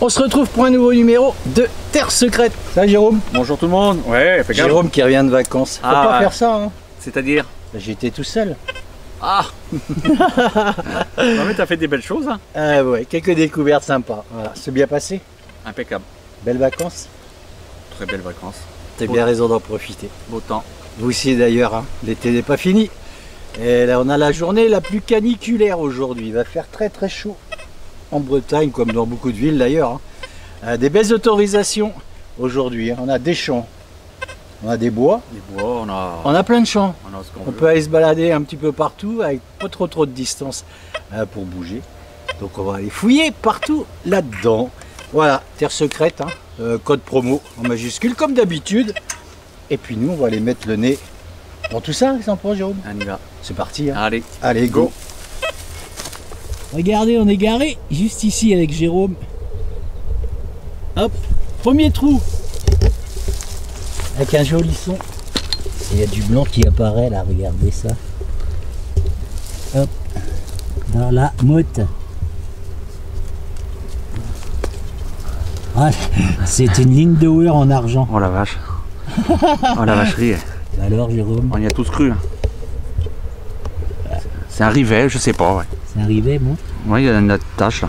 On se retrouve pour un nouveau numéro de Terre Secrète. Ça Jérôme? Bonjour tout le monde. Ouais, Jérôme qui revient de vacances. Faut pas faire ça hein. C'est-à-dire? J'étais tout seul. Ah. Non mais t'as fait des belles choses hein. Ouais, quelques découvertes sympas. Voilà, c'est bien passé. Impeccable. Belles vacances. Très belles vacances. T'as bien raison d'en profiter. Beau temps. Vous aussi d'ailleurs, hein. L'été n'est pas fini. Et là on a la journée la plus caniculaire aujourd'hui. Il va faire très très chaud. En Bretagne, comme dans beaucoup de villes d'ailleurs. Hein. Des belles autorisations aujourd'hui. Hein. On a des champs. On a des bois. Des bois, on a plein de champs. On peut aller se balader un petit peu partout avec pas trop de distance pour bouger. Donc on va aller fouiller partout là-dedans. Voilà, Terre Secrète, hein. Code promo en majuscule comme d'habitude. Et puis nous on va aller mettre le nez dans tout ça, ça en prend Jérôme? On y va. C'est parti. Hein. Allez, go. Regardez, on est garé juste ici avec Jérôme. Hop, premier trou. Avec un joli son. Il y a du blanc qui apparaît là, regardez ça. Hop, dans la motte. Ah, c'est une ligne de Weir en argent. Oh la vache. Oh la vacherie. Alors Jérôme? On y a tous cru. Hein. C'est un rivet, je sais pas. Ouais. C'est un rivet, bon? Ouais, il y a une attache là.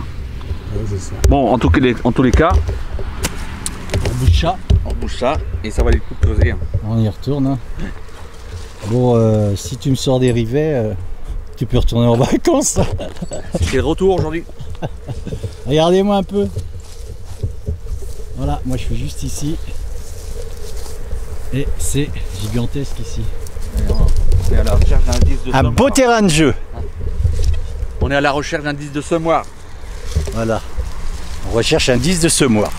Ouais, c'est ça. Bon, en tous les cas, on bouge ça. On bouge ça et ça va les coups de creuser. Hein. On y retourne. Hein. Bon, si tu me sors des rivets, tu peux retourner en vacances. C'est le retour aujourd'hui. Regardez-moi un peu. Voilà, moi je suis juste ici. Et c'est gigantesque ici. On est à la recherche d'un indice de un beau semoir. Terrain de jeu. On est à la recherche d'un indice de semoir. Voilà. On recherche un 10 de semoir.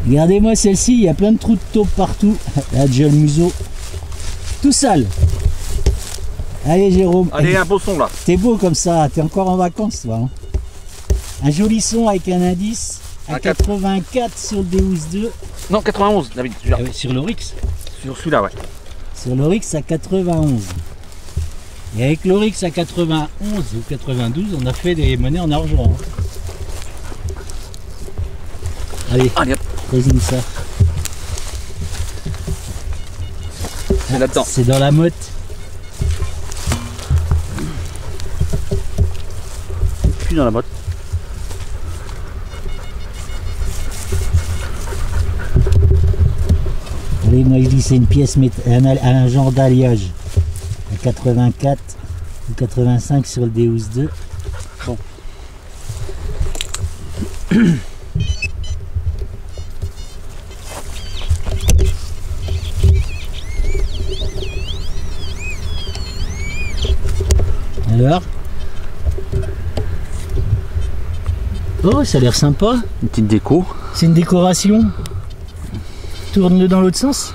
Regardez-moi celle-ci, il y a plein de trous de taupe partout. Là, déjà le museau. Tout sale. Allez Jérôme. Allez, un beau son là. T'es beau comme ça, t'es encore en vacances toi. Hein. Un joli son avec un indice à 84 sur le Deus 2. Non, 91, David. Ah oui, sur l'Oryx. Sur celui-là, ouais. Sur l'Oryx à 91. Et avec l'Oryx à 91 ou 92, on a fait des monnaies en argent. Hein. Allez, vas-y ça. C'est là-dedans. C'est dans la motte. Plus dans la motte. Allez, moi je dis c'est une pièce, un genre d'alliage. À 84 ou 85 sur le Deus 2. Bon. Alors? Oh, ça a l'air sympa. Une petite déco. C'est une décoration. Tourne-le dans l'autre sens.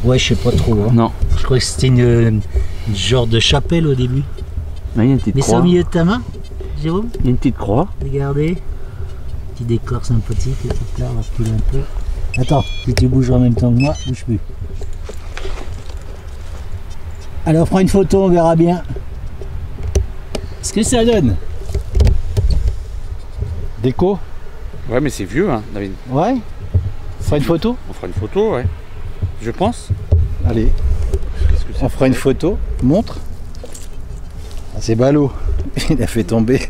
Ouais, je sais pas trop. Hein. Non. Je crois que c'était une genre de chapelle au début. Mais il y a une petite Mais croix. c'est au milieu de ta main, Jérôme? Il y a une petite croix. Regardez. Petit décor sympathique, le petit là, on va reculer un peu. Attends, si tu bouges en même temps que moi, bouge plus. Alors, prends une photo, on verra bien ce que ça donne. Déco? Ouais, mais c'est vieux, hein, David. Ouais. On fera une photo? On fera une photo, ouais. Je pense. Allez. On fera une photo. Montre. Ah, c'est ballot. Il a fait tomber.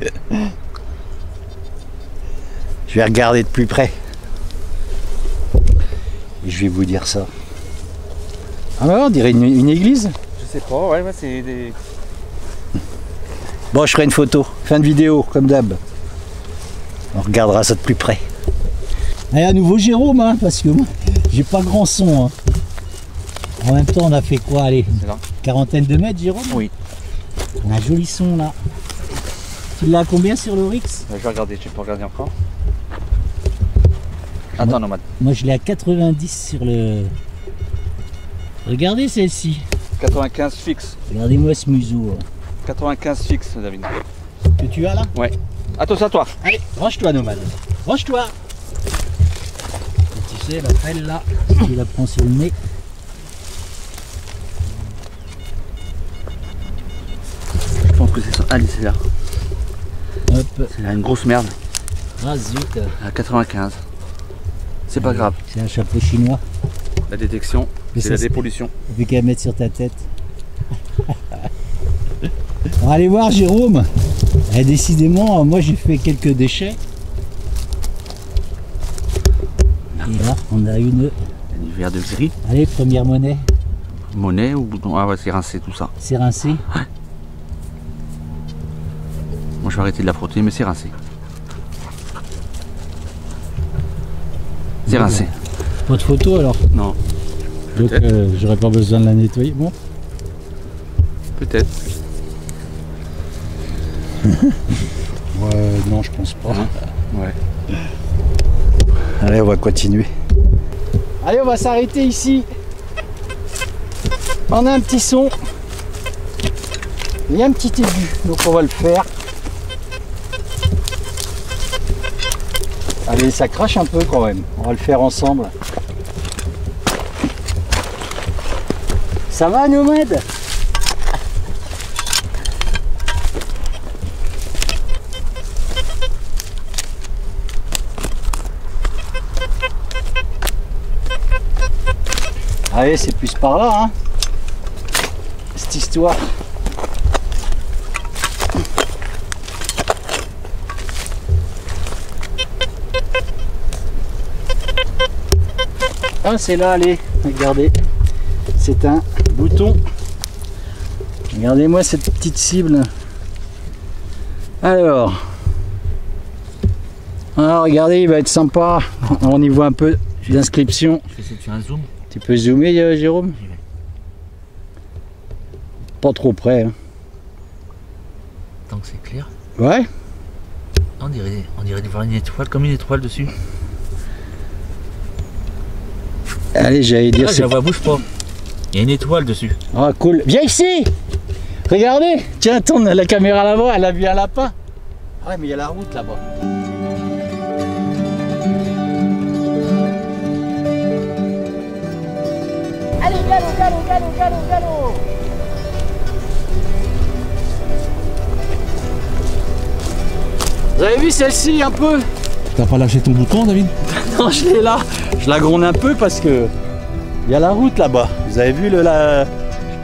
Je vais regarder de plus près. Et je vais vous dire ça. Ah bah on dirait une église. Je sais pas, ouais, c'est des... Bon, je ferai une photo. Fin de vidéo, comme d'hab. On regardera ça de plus près. Et à nouveau Jérôme, hein, parce que moi, j'ai pas grand son. Hein. En même temps, on a fait quoi? Allez, quarantaine de mètres, Jérôme? Oui. On a un joli son là. Tu l'as à combien sur l'Oryx? Je vais regarder, je vais pas regarder encore. Attends, Nomade. Moi, je l'ai à 90 sur le... Regardez celle-ci. 95 fixe. Regardez-moi ce museau. 95 fixe, David. Que tu as là? Ouais. Attention à toi. Allez, range-toi, Nomade. Range-toi. Tu sais, la pelle là, tu la prends sur le nez. Je pense que c'est ça. Allez, c'est là. Hop. C'est là une grosse merde. Ah zut. À 95. C'est pas grave. C'est un chapeau chinois. La détection, Mais c'est ça, la dépollution. Vu qu'à mettre sur ta tête. On va aller voir Jérôme. Et décidément, moi j'ai fait quelques déchets. Et là, on a une. Un verre de gris. Allez, première monnaie. Monnaie ou bouton. Ah ouais, c'est rincé tout ça. C'est rincé. Moi je vais arrêter de la frotter, mais c'est rincé. C'est rincé. Pas de photo alors. Non. Donc j'aurais pas besoin de la nettoyer. Bon. Peut-être. Ouais, non, je pense pas. Ouais. Allez, on va continuer. Allez, on va s'arrêter ici. On a un petit son. Il y a un petit aigu, donc on va le faire. Allez, ça crache un peu quand même. On va le faire ensemble. Ça va, Nomade? Allez, c'est plus par là, hein, cette histoire. Ah, c'est là, allez, regardez. C'est un bouton. Regardez-moi cette petite cible. Alors, regardez, il va être sympa. On y voit un peu d'inscription. Je vais essayer de un zoom. Tu peux zoomer, Jérôme? Pas trop près. Hein. Tant que c'est clair. Ouais. On dirait de voir une étoile, comme une étoile dessus. Allez, j'allais dire... Ah, je la vois, bouge pas. Il y a une étoile dessus. Ah, cool. Viens ici! Regardez! Tiens, tourne la caméra là-bas, elle a vu un lapin. Ah ouais, mais il y a la route là-bas. Allez, galop! Vous avez vu celle-ci un peu? T'as pas lâché ton bouton, David? Non, je l'ai là. Je la gronde un peu parce que il y a la route là-bas. Vous avez vu je sais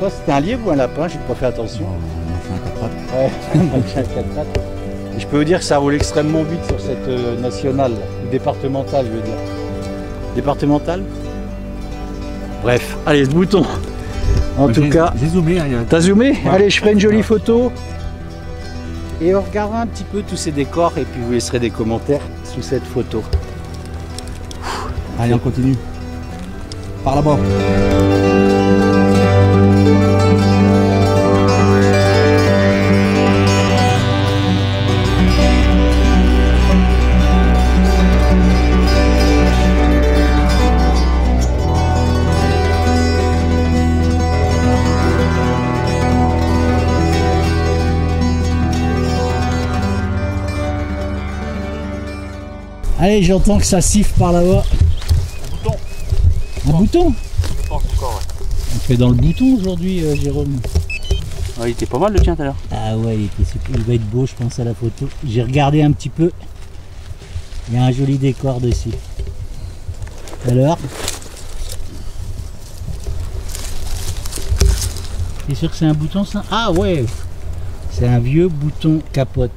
pas si c'était un lièvre ou un lapin, j'ai pas fait attention. Ouais, un 4x4. Et je peux vous dire que ça roule extrêmement vite sur cette nationale, départementale, je veux dire. Départementale? Bref, allez, ce bouton. En tout cas, J'ai zoomé. Hein, t'as zoomé? Ouais. Allez, je ferai une jolie photo. Et on regardera un petit peu tous ces décors et puis vous laisserez des commentaires sous cette photo. Allez, on continue. Par là-bas. Allez, j'entends que ça siffle par là-bas. Un bouton. Un bouton? Je pense encore, ouais. On fait dans le bouton aujourd'hui, Jérôme. Ouais, il était pas mal le tien tout à l'heure. Ah ouais, il va être beau, je pense, à la photo. J'ai regardé un petit peu. Il y a un joli décor dessus. Alors? T'es sûr que c'est un bouton, ça? Ah ouais! C'est un vieux bouton capote.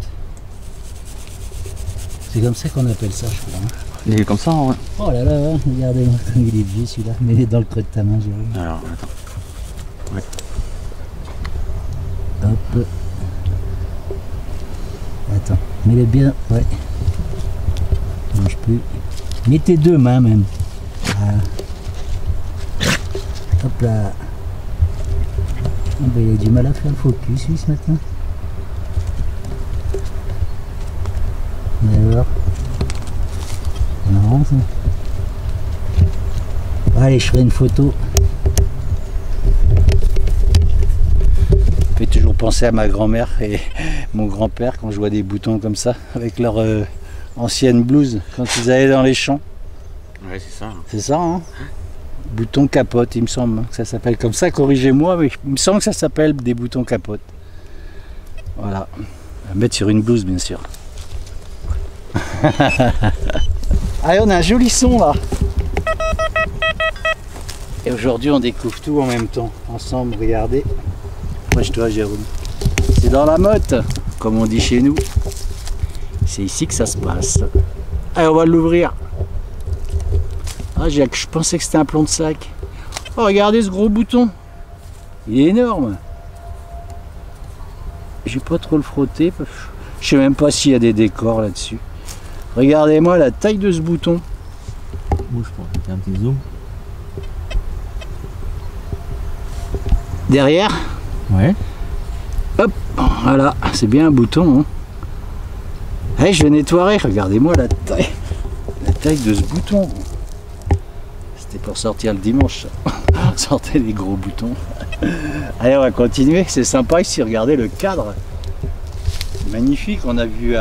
C'est comme ça qu'on appelle ça, je crois. Hein. Il est comme ça, ouais. Oh là là, regardez-moi comme il est vieux celui-là. Mets-le dans le creux de ta main, Jérôme. Alors, attends. Ouais. Hop. Attends, mets-le bien, ouais. Bouge plus. Mets tes deux mains même. Voilà. Hop là. Oh, ben, il a du mal à faire le focus, lui, ce matin. D'accord. Non, ça. Allez, je ferai une photo. Ça fait toujours penser à ma grand-mère et mon grand-père quand je vois des boutons comme ça avec leur ancienne blouse quand ils allaient dans les champs. Ouais, c'est ça. C'est ça, hein? Bouton capote, il me semble que ça s'appelle comme ça. Corrigez-moi, mais il me semble que ça s'appelle des boutons capote. Voilà. À mettre sur une blouse, bien sûr. Allez, on a un joli son là. Et aujourd'hui, on découvre tout en même temps. Ensemble, regardez. Approche-toi, Jérôme. C'est dans la motte, comme on dit chez nous. C'est ici que ça se passe. Allez, on va l'ouvrir. Ah, je pensais que c'était un plomb de sac. Oh, regardez ce gros bouton. Il est énorme. Je vais pas trop le frotter. Je sais même pas s'il y a des décors là-dessus. Regardez-moi la taille de ce bouton. Bouge pas, fais un petit zoom. Derrière. Ouais. Hop, voilà, c'est bien un bouton. Hein. Allez, je vais nettoyer. Regardez-moi la taille de ce bouton. C'était pour sortir le dimanche. Sortez les gros boutons. Allez, on va continuer. C'est sympa ici. Regardez le cadre. Magnifique. On a vu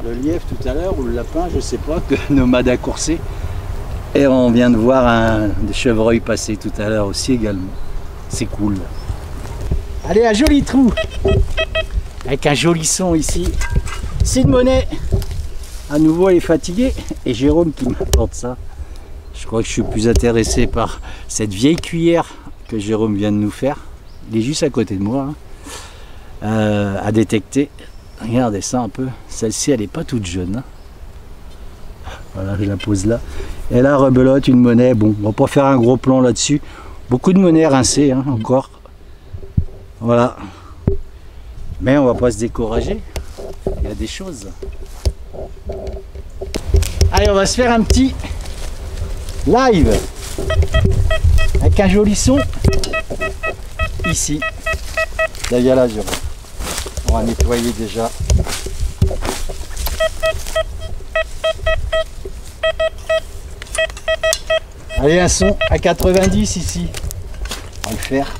le lièvre tout à l'heure ou le lapin, je sais pas, que Nomade a coursé. Et on vient de voir des chevreuils passer tout à l'heure aussi également. C'est cool. Allez, un joli trou. Avec un joli son ici. C'est une monnaie. À nouveau, elle est fatiguée. Et Jérôme qui m'apporte ça. Je crois que je suis plus intéressé par cette vieille cuillère que Jérôme vient de nous faire. Il est juste à côté de moi. Hein. À détecter. Regardez ça un peu. Celle-ci, elle n'est pas toute jeune. Hein. Voilà, je la pose là. Et là, rebelote, une monnaie. Bon, on va pas faire un gros plan là-dessus. Beaucoup de monnaies rincées, hein, encore. Voilà. Mais on va pas se décourager. Il y a des choses. Allez, on va se faire un petit live. Avec un joli son. Ici. Là, il y a là, Jérôme. On va nettoyer déjà. Allez, un son à 90 ici. On va le faire.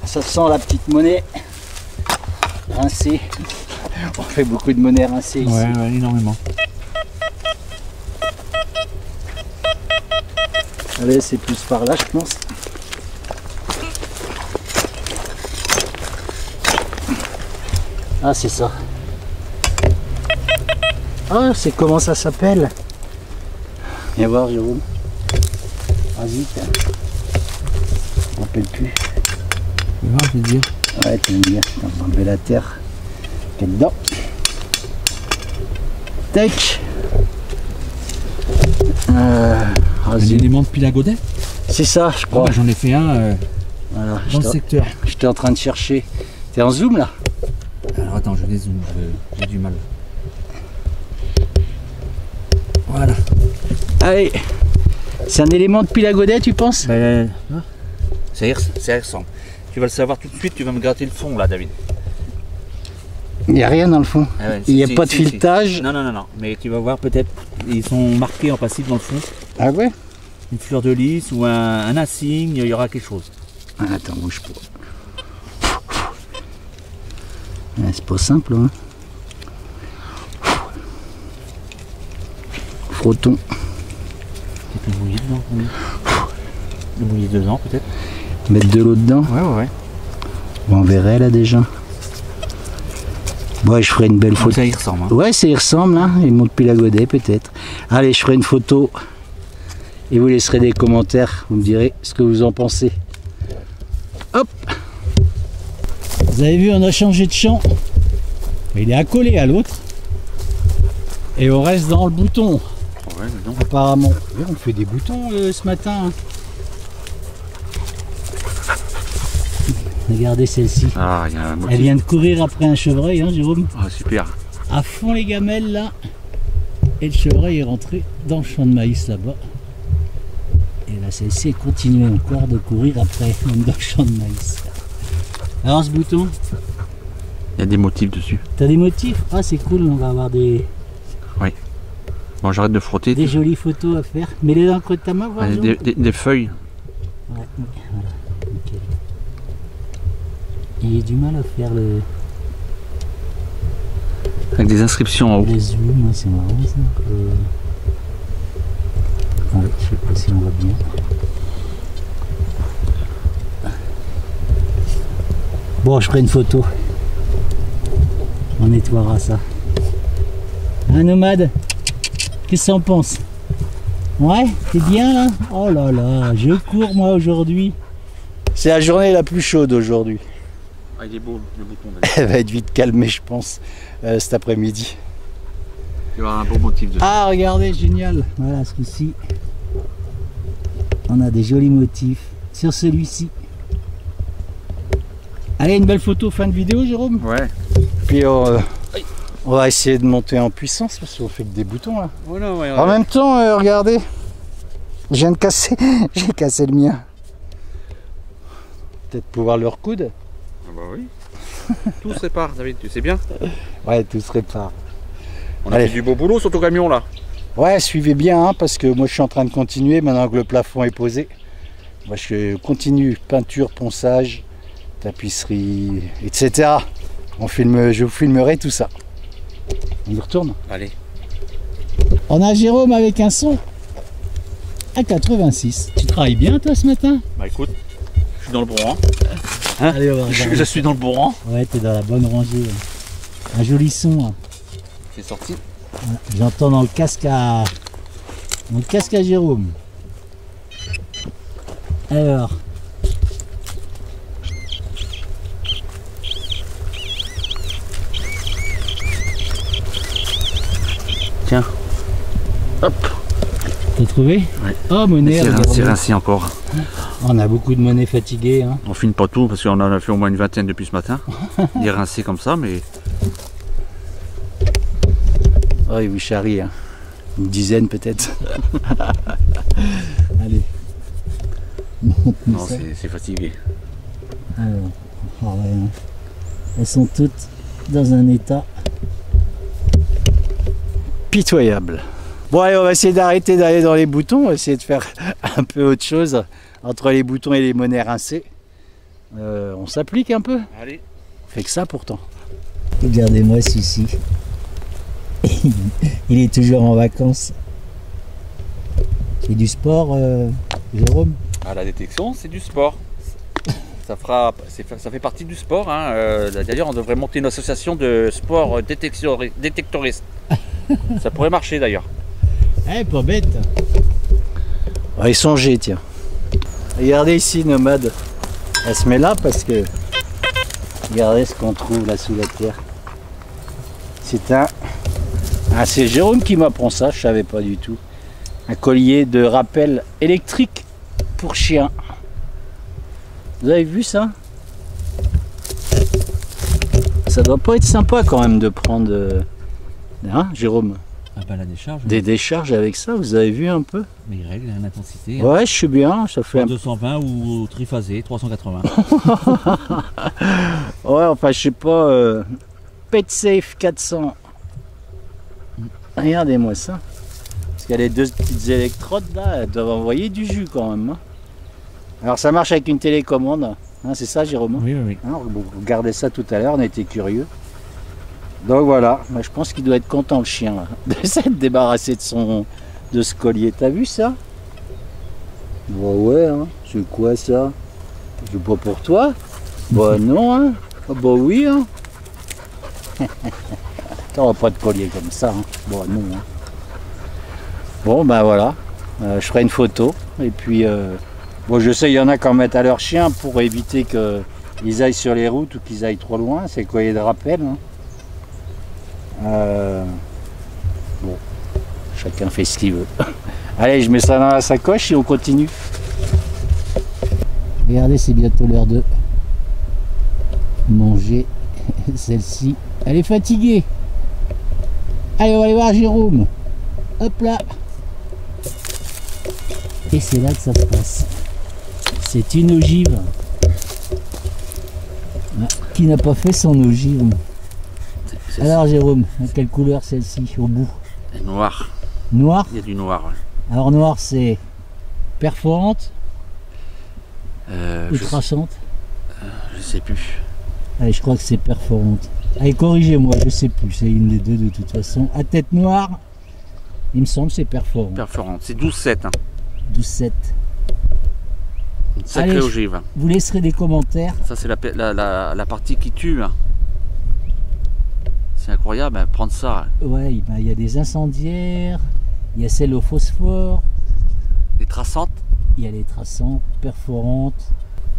Ça sent la petite monnaie rincée. On fait beaucoup de monnaie rincée ici. Ouais, énormément. Allez, c'est plus par là, je pense. Ah, c'est ça. Ah, c'est comment ça s'appelle? Viens voir, Jérôme. Vas-y, je me rappelle plus. Tu vas voir, je vais te dire. Ouais, tu vas me dire. On va enlever la terre. Quelle dedans. Tac. Un Vas-y. élément de pile à godet. C'est ça, je crois. Bah, j'en ai fait un Voilà, dans le secteur. j'étais en train de chercher. T'es en zoom là? Alors attends, je dézoome, j'ai du mal. Voilà. Allez. C'est un élément de pile à godet, tu penses? Ben, ça y ressemble. Tu vas le savoir tout de suite, tu vas me gratter le fond là, David. Il n'y a rien dans le fond. Ah ouais, Il n'y a pas de filetage. Non, mais tu vas voir peut-être, ils sont marqués en passif dans le fond. Ah ouais? Une fleur de lys ou un insigne, il y aura quelque chose. Ah, attends, bouge pas. Ah, c'est pas simple, hein. Frottons. Peut-être le mouiller dedans. Oui. Le mouiller dedans peut-être. Mettre de l'eau dedans. Ouais. On verrait là déjà. Ouais, je ferai une belle Donc photo. ça y ressemble. Hein. Ouais, ça y ressemble, hein. Il monte pile à godet peut-être. Allez, je ferai une photo et vous laisserez des commentaires. Vous me direz ce que vous en pensez. Hop. Vous avez vu, on a changé de champ. Il est accolé à l'autre. Et on reste dans le bouton. Ouais, mais non. Apparemment. On fait des boutons ce matin. Hein. Regardez celle-ci. Ah, il y a un motif. Elle vient de courir après un chevreuil, hein, Jérôme. Ah, super. À fond les gamelles là. Et le chevreuil est rentré dans le champ de maïs là-bas. Et là, celle-ci est continuée encore de courir après, même dans le champ de maïs. Alors ce bouton, Il y a des motifs dessus. t'as des motifs? Ah, c'est cool, on va avoir des Bon, j'arrête de frotter. jolies photos à faire. Mets-les dans le creux de ta main, voir. Ouais, Jérôme. des feuilles. Ouais, voilà, nickel. Il y a du mal à faire le Avec des inscriptions en haut. zoom, hein, c'est marrant ça. Ouais, je sais pas si on voit bien. Bon, je ferai une photo. On nettoiera ça. Un nomade, qu'est-ce que t'en penses? Ouais, t'es bien là? Oh là là, je cours moi aujourd'hui. C'est la journée la plus chaude aujourd'hui. Ah, il est beau le bouton. Elle va être vite calmée, je pense, cet après-midi. Tu vas avoir un beau motif de. Ah, regardez, génial. Voilà, ce coup-ci, on a des jolis motifs sur celui-ci. Allez, une belle photo fin de vidéo, Jérôme. Ouais. Puis on va essayer de monter en puissance parce qu'on fait que des boutons là. Oh non, ouais, En même temps, regardez, je viens de casser, j'ai cassé le mien. Peut-être pouvoir le recoudre. Ah bah oui. Tout se répare, David, tu sais bien. Ouais, tout se répare. On a Allez. fait du beau boulot sur ton camion là. Ouais, suivez bien hein, parce que moi je suis en train de continuer maintenant que le plafond est posé. Moi je continue peinture, ponçage, tapisserie, etc. Je vous filmerai tout ça. On y retourne. Allez. On a Jérôme avec un son à 86. Tu travailles bien toi ce matin? Bah écoute, je suis dans le bon rang. Allez, on va regarder. Je suis dans le bon rang. Ouais, t'es dans la bonne rangée. Un joli son. Hein. C'est sorti. Voilà. J'entends dans le casque à Jérôme. Alors. Tiens. Hop. T'as trouvé? Ouais. Oh, monnaie, C'est regardez. rincé encore. On a beaucoup de monnaie fatiguée. Hein. On filme pas tout parce qu'on en a fait au moins une vingtaine depuis ce matin. Il est rincé comme ça, mais. Oh, il vous charrie. Hein. Une dizaine peut-être. Allez. Non, c'est fatigué. Alors, ah ouais, hein. Elles sont toutes dans un état pitoyable. Bon allez, on va essayer d'arrêter d'aller dans les boutons, on va essayer de faire un peu autre chose entre les boutons et les monnaies rincées. On s'applique un peu. Allez. On fait que ça pourtant. Regardez-moi celui-ci. Il est toujours en vacances. C'est du sport, Jérôme? Ah, la détection, c'est du sport. Ça fait partie du sport. Hein. D'ailleurs, on devrait monter une association de sport détectoriste. Ça pourrait marcher d'ailleurs. Eh, pas bête. On va y songer, tiens. Regardez ici, nomade. Elle se met là parce que... Regardez ce qu'on trouve là sous la terre. C'est un... Ah, c'est Jérôme qui m'apprend ça, je savais pas du tout. Un collier de rappel électrique pour chien. Vous avez vu ça? Ça doit pas être sympa quand même de prendre... Hein, Jérôme? Ah bah la décharge, Des décharges avec ça, vous avez vu un peu? mais il règle l'intensité. Ouais, je suis bien, ça fait un... 220 ou triphasé, 380. Ouais, enfin, je sais pas... PetSafe 400. Regardez-moi ça. Parce qu'il y a les deux petites électrodes là, elles doivent envoyer du jus quand même. Hein. Alors ça marche avec une télécommande. Hein, c'est ça, Jérôme? Oui, oui, oui. Hein, vous regardez ça tout à l'heure, on était curieux. Donc voilà, moi, je pense qu'il doit être content le chien là, de s'être débarrassé de ce collier. T'as vu ça? Bah ouais, hein. C'est quoi ça? C'est pas pour toi? Bah non, hein. Ah bah oui, hein. T'auras pas de collier comme ça, hein. Bon non, hein. Bon bah voilà, je ferai une photo et puis bon, je sais il y en a qui en mettent à leur chien pour éviter qu'ils aillent sur les routes ou qu'ils aillent trop loin, c'est le collier de rappel, hein. Bon, chacun fait ce qu'il veut. Allez, je mets ça dans la sacoche et on continue. Regardez, c'est bientôt l'heure de manger. Celle-ci, elle est fatiguée. Allez, on va aller voir Jérôme. Hop là. Et c'est là que ça se passe. C'est une ogive. Ah, qui n'a pas fait son ogive? Alors Jérôme, quelle couleur celle-ci au bout? Noir. Noir? Il y a du noir. Ouais. Alors noir, c'est perforante ou Je traçante? sais plus. Allez, je crois que c'est perforante. Allez, corrigez-moi, je sais plus, c'est une des deux de toute façon. À tête noire, il me semble que c'est perforant. Perforante. C'est 12,7. Hein. 12,7. Une sacrée Allez, ogive. Vous laisserez des commentaires. Ça, c'est la partie qui tue. Hein. C'est incroyable, hein, prendre ça. Ouais, il y a des incendiaires, il y a celles au phosphore, Les traçantes. il y a les traçantes, perforantes.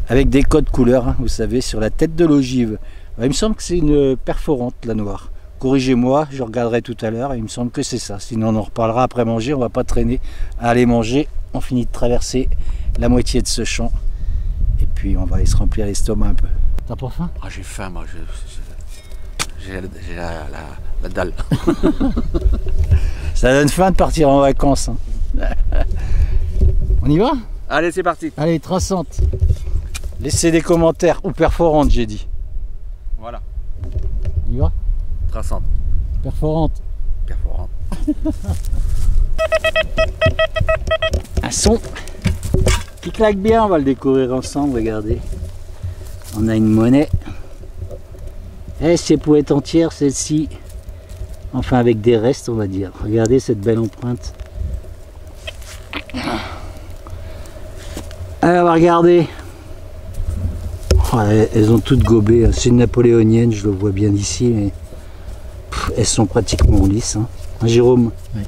Avec des codes couleurs, hein, vous savez, sur la tête de l'ogive. Il me semble que c'est une perforante, la noire. Corrigez-moi, je regarderai tout à l'heure, il me semble que c'est ça. Sinon on en reparlera après manger, on va pas traîner à aller manger. On finit de traverser la moitié de ce champ. Et puis on va aller se remplir l'estomac un peu. T'as pas faim? Ah, j'ai faim, moi. J'ai la dalle. Ça donne faim de partir en vacances. Hein. On y va? Allez, c'est parti. Allez, traçante. Laissez des commentaires, ou perforante j'ai dit. Voilà. On y va? Traçante. Perforante. Perforante. Un son qui claque bien, on va le découvrir ensemble, regardez. On a une monnaie. Eh, c'est pour être entière celle-ci. Enfin avec des restes on va dire. Regardez cette belle empreinte. Alors regardez. Oh, elles ont toutes gobé. C'est une napoléonienne, je le vois bien d'ici. Mais elles sont pratiquement lisses. Hein. Jérôme? Oui.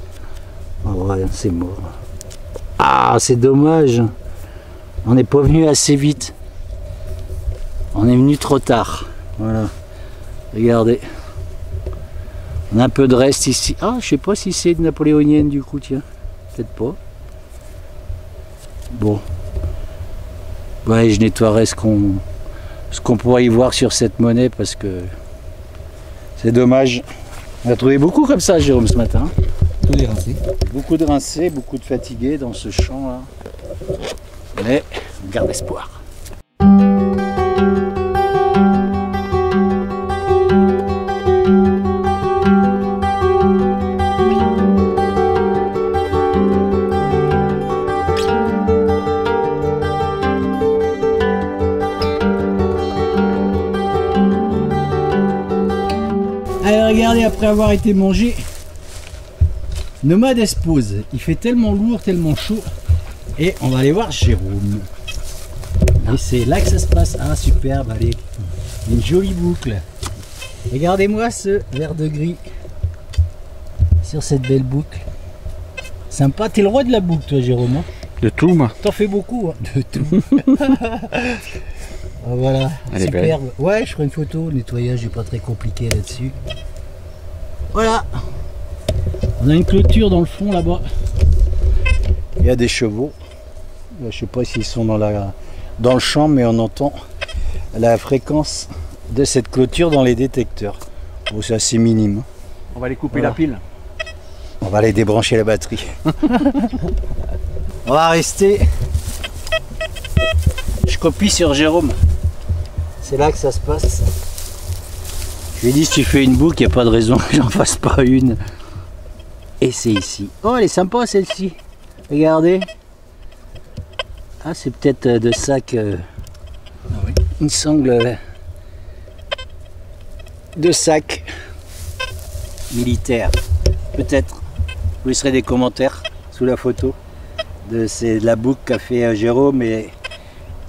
Oh, ouais, c'est mort. Ah, c'est dommage. On n'est pas venu assez vite. On est venu trop tard. Voilà. Regardez. On a un peu de reste ici. Ah, je sais pas si c'est une napoléonienne du coup, tiens. Peut-être pas. Bon. Ouais, je nettoierai ce qu'on pourrait y voir sur cette monnaie parce que c'est dommage. On a trouvé beaucoup comme ça, Jérôme, ce matin. Tous les rincés. Beaucoup de rincés, beaucoup de fatigués dans ce champ là. Mais on garde espoir. Alors regardez, après avoir été mangé, Nomade elle se pose. Il fait tellement lourd, tellement chaud. Et on va aller voir Jérôme. Et c'est là que ça se passe. Ah superbe, allez. Une jolie boucle. Regardez-moi ce vert de gris. Sur cette belle boucle. Sympa, t'es le roi de la boucle toi Jérôme. Hein? De tout, moi. T'en fais beaucoup, hein? De tout. Ah, voilà, Elle est superbe. Ouais, je ferai une photo. Le nettoyage n'est pas très compliqué là-dessus. Voilà. On a une clôture dans le fond là-bas. Il y a des chevaux. Je sais pas s'ils sont dans le champ, mais on entend la fréquence de cette clôture dans les détecteurs. Bon, c'est assez minime. On va aller couper Voilà. la pile. On va aller débrancher la batterie. On va rester. Je copie sur Jérôme. C'est là que ça se passe. Je lui ai dit si tu fais une boucle, il n'y a pas de raison que j'en fasse pas une. Et c'est ici. Oh, elle est sympa celle-ci. Regardez. Ah, c'est peut-être de sac. Ah oui. Une sangle de sac militaire. Peut-être. Vous laisserez des commentaires sous la photo. C'est de la boucle qu'a fait Jérôme et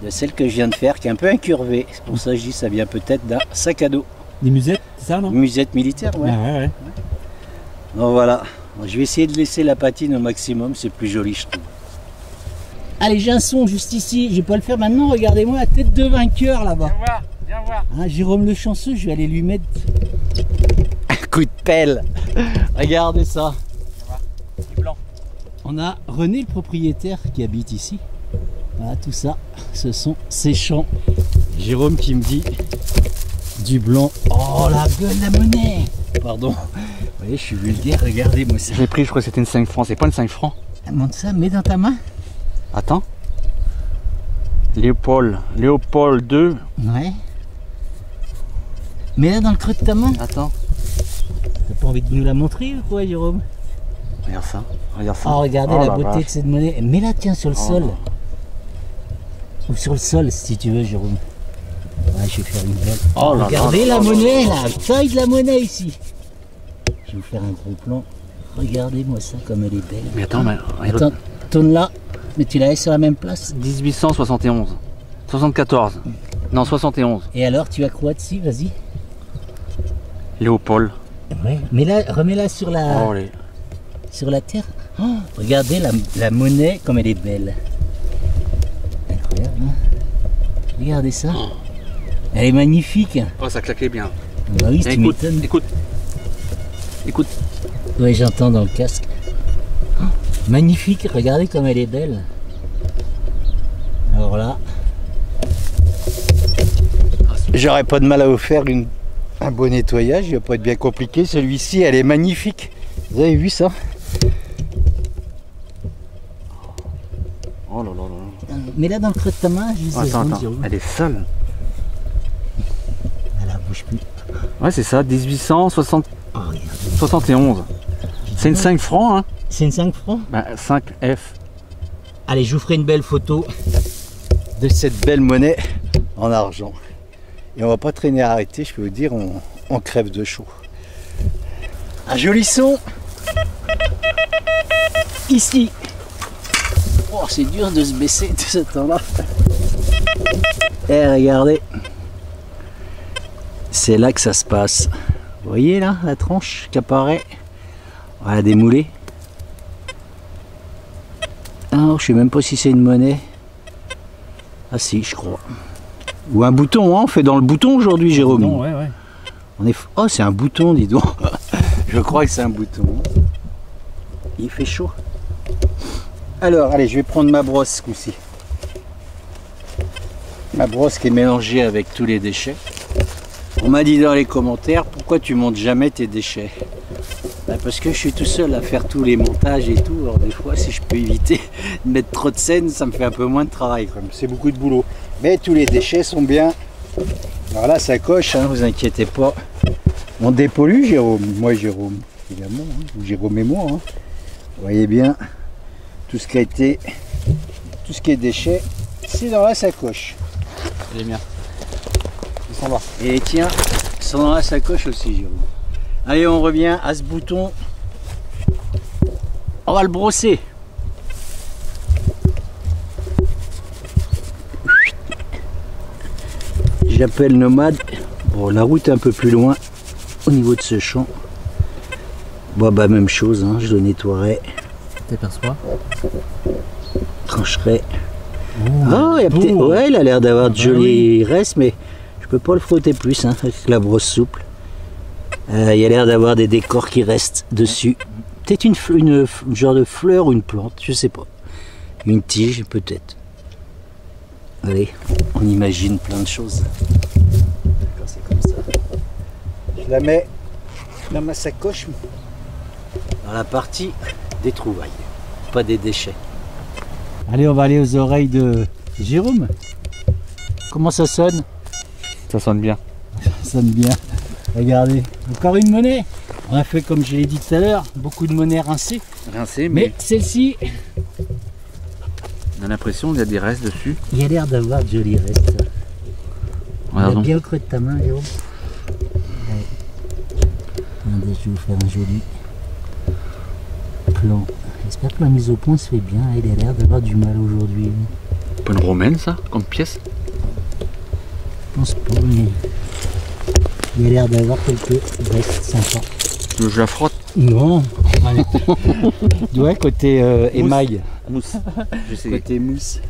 de celle que je viens de faire qui est un peu incurvée. C'est pour ça que je dis ça vient peut-être d'un sac à dos. Des musettes, c'est ça, non? Une musette militaire, ouais. Ah, ouais. Donc voilà. Je vais essayer de laisser la patine au maximum, c'est plus joli je trouve. Allez, j'ai un son juste ici, je vais pas le faire maintenant, regardez-moi la tête de vainqueur là-bas. Viens voir. Hein, Jérôme le chanceux, je vais aller lui mettre un coup de pelle. Regardez ça. Du blanc. On a René le propriétaire qui habite ici. Voilà, tout ça, ce sont ses champs. Jérôme qui me dit du blanc. Oh la gueule, la monnaie. Pardon. Vous voyez, je suis vulgaire, regardez-moi ça. J'ai pris, je crois que c'était une 5 francs. C'est pas une 5 francs. Montre ça, mets dans ta main. Attends. Léopold 2. Ouais. Mets-la dans le creux de ta main. Attends. T'as pas envie de nous la montrer ou quoi, Jérôme? Regarde ça. Regarde ça. Oh, regardez Oh la la beauté vache. de cette monnaie. Mets-la, tiens, sur le sol. Ou sur le sol, si tu veux, Jérôme. Ouais, je vais faire une belle. Oh là regardez là, la oh là monnaie, la taille de la monnaie ici. Je vais vous faire un gros plan. Regardez-moi ça, comme elle est belle. Mais attends, mais regarde. Attends, tourne là. Mais tu la laisses sur la même place. 1871. 74. Non, 71. Et alors, tu as quoi dessus? Vas-y. Léopold. Ouais, mais là, remets-la sur la, Oh, les... sur la terre. Oh, regardez la monnaie comme elle est belle. Incroyable, hein. Regardez ça. Elle est magnifique. oh, ça claquait bien. Bah oui, tu Écoute, m'étonnes. écoute. Écoute. Oui, j'entends dans le casque. Oh, magnifique, regardez comme elle est belle. Alors là, j'aurais pas de mal à vous faire un beau nettoyage, il va pas être bien compliqué. Celui-ci, elle est magnifique. Vous avez vu ça? Oh là là là. Mais là, dans le creux de ta main, juste Attends, elle est sale. Elle bouge plus. Ouais, c'est ça, 1871. Oh, regardez. C'est une 5 francs, hein. C'est une 5 francs? Bah, 5F. Allez, je vous ferai une belle photo de cette belle monnaie en argent. Et on va pas traîner à arrêter, je peux vous dire, on crève de chaud. Un joli son ici. Oh, c'est dur de se baisser tout ce temps-là. Et regardez, c'est là que ça se passe. Vous voyez là, la tranche qui apparaît? Voilà, des moulets. Ah, je sais même pas si c'est une monnaie. Ah si, je crois. Ou un bouton, hein, on fait dans le bouton aujourd'hui, Jérôme. Non, ouais, ouais. On est... Oh, c'est un bouton, dis donc. Je crois que c'est un bouton. Il fait chaud. Alors, allez, je vais prendre ma brosse ce coup-ci. Ma brosse qui est mélangée avec tous les déchets. On m'a dit dans les commentaires, pourquoi tu montes jamais tes déchets? Bah parce que je suis tout seul à faire tous les montages et tout. Alors des fois, si je peux éviter de mettre trop de scènes, ça me fait un peu moins de travail quand même. C'est beaucoup de boulot. Mais tous les déchets sont bien. Alors là, ça coche, hein, vous inquiétez pas. On dépollue, Jérôme. Moi, Jérôme, évidemment. Hein. Jérôme et moi. Hein. Vous voyez bien, tout ce qui a été, tout ce qui est déchets, c'est dans la sacoche. Elle est bien. Ils sont là. Et les tiens sont dans la sacoche aussi, Jérôme. Allez, on revient à ce bouton. On va le brosser. J'appelle Nomade. Bon, la route est un peu plus loin au niveau de ce champ. Bon, bah, même chose, hein, je le nettoierai. T'aperçois? Trancherai. Oh, il y a peut-être... Ouais, il a l'air d'avoir de jolis restes, mais je peux pas le frotter plus hein, avec la brosse souple. Il y a l'air d'avoir des décors qui restent dessus. Peut-être une genre de fleur ou une plante, je sais pas. Une tige, peut-être. Allez, on imagine plein de choses. Quand c'est comme ça. Je la mets dans ma sacoche, dans la partie des trouvailles, pas des déchets. Allez, on va aller aux oreilles de Jérôme. Comment ça sonne? Ça sonne bien. Ça sonne bien. Regardez, encore une monnaie. On a fait, comme je l'ai dit tout à l'heure, beaucoup de monnaies rincées. Rincé, Mais celle-ci, on a l'impression qu'il y a des restes dessus. il y a l'air d'avoir de jolis restes. Regardons. Bien au creux de ta main, Jérôme. Regardez, je vais vous faire un joli plan. J'espère que la mise au point se fait bien. Il a l'air d'avoir du mal aujourd'hui. Pas une romaine, ça, comme pièce? Je pense pas, mais il a l'air d'avoir quelques restes sympas. Je la frotte. Non. Ouais, côté émail. Mousse. Je sais. Côté mousse.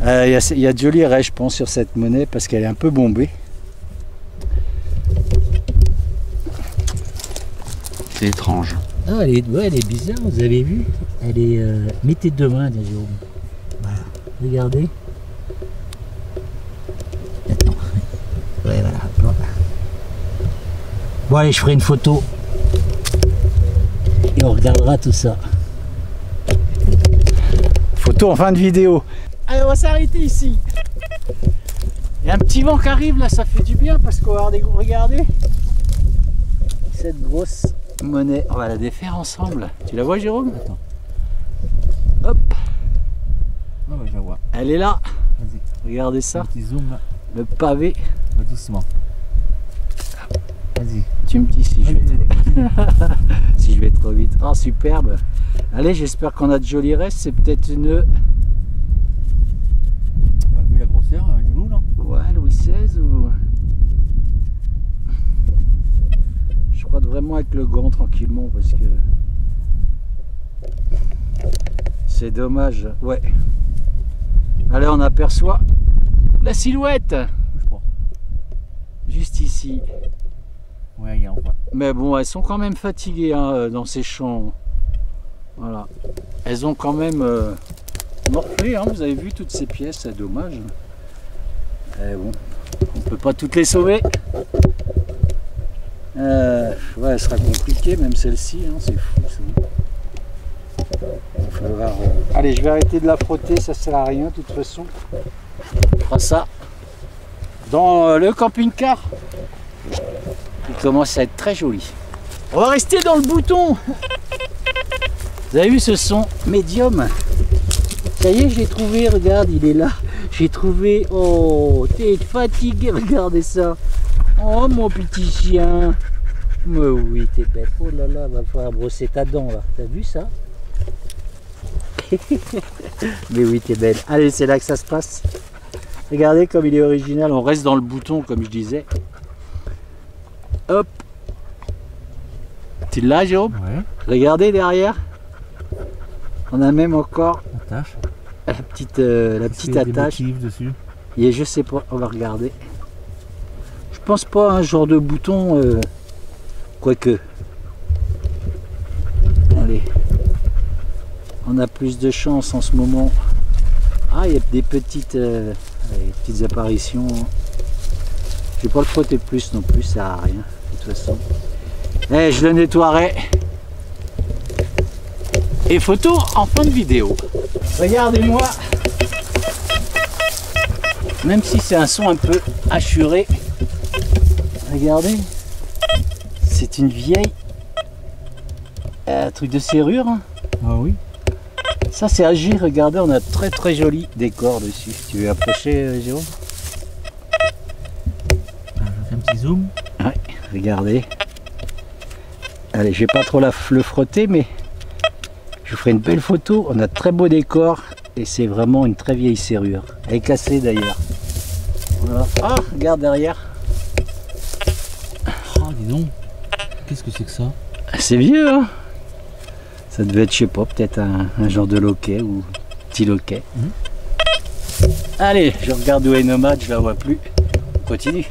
Il y a de jolis restes, je pense, sur cette monnaie parce qu'elle est un peu bombée. C'est étrange. Ah, elle est bizarre, vous avez vu? Elle est. Mettez deux mains, Jérôme. Voilà. Regardez. Attends. Ouais, voilà. Bon, allez, je ferai une photo. Et on regardera tout ça. Photo en fin de vidéo. Allez, on va s'arrêter ici. Il y a un petit vent qui arrive là, ça fait du bien parce qu'on va regarder cette grosse monnaie. On va la défaire ensemble. Tu la vois, Jérôme? Attends. Hop. Ouais, je la vois. Elle est là. Vas-y. Regardez ça. Un petit zoom là. Le pavé. Va doucement. Vas-y. Tu me dis si je vais si je vais trop vite. Oh, superbe. Allez, j'espère qu'on a de jolis restes. C'est peut-être une... Pas vu la grosseur du loup là? Ouais, Louis XVI ou... avec le gant tranquillement parce que c'est dommage. Ouais. Allez, on aperçoit la silhouette Bouge pas. juste ici. Ouais, regarde, on voit. Mais bon, elles sont quand même fatiguées hein, dans ces champs. Voilà. Elles ont quand même morflé, hein, vous avez vu toutes ces pièces, c'est dommage. Eh bon, on peut pas toutes les sauver. Ouais, elle sera compliquée, même celle-ci, hein, c'est fou ça. Il va falloir, allez, je vais arrêter de la frotter, ça sert à rien de toute façon. On fera ça dans le camping-car. Il commence à être très joli. On va rester dans le bouton. Vous avez vu ce son médium? Ça y est, j'ai trouvé, regarde, il est là. J'ai trouvé, oh, t'es fatigué, regardez ça. Oh, mon petit chien. Mais oui, t'es belle. Oh là là, va falloir brosser ta dent, là. T'as vu ça? Mais oui, t'es belle. Allez, c'est là que ça se passe. Regardez comme il est original. On reste dans le bouton, comme je disais. Hop. Tu l'as, Jérôme? Ouais, Regardez derrière. On a même encore attache. la petite attache. Dessus. Et je sais pas, on va regarder. Je pense pas à un genre de bouton, quoique. Allez. On a plus de chance en ce moment. Ah, il y a des petites apparitions. Je vais pas le frotter plus non plus, ça sert à rien. De toute façon. Eh, je le nettoierai. Et photo en fin de vidéo. Regardez-moi. Même si c'est un son un peu assuré. Regardez. C'est une vieille truc de serrure. Hein. Ah oui. Ça c'est agi. Regardez, on a très joli décor dessus. Tu veux approcher, Jérôme? Je fais un petit zoom. Ouais, regardez. Allez, je vais pas trop le frotter, mais je vous ferai une belle photo. On a de très beau décor et c'est vraiment une très vieille serrure. Elle est cassée d'ailleurs. Voilà. Ah, regarde derrière. Oh, dis donc. Qu'est-ce que c'est que ça? C'est vieux, hein? Ça devait être, je sais pas, peut-être un genre de loquet ou petit loquet. Allez, je regarde où est Nomade, je la vois plus. On continue.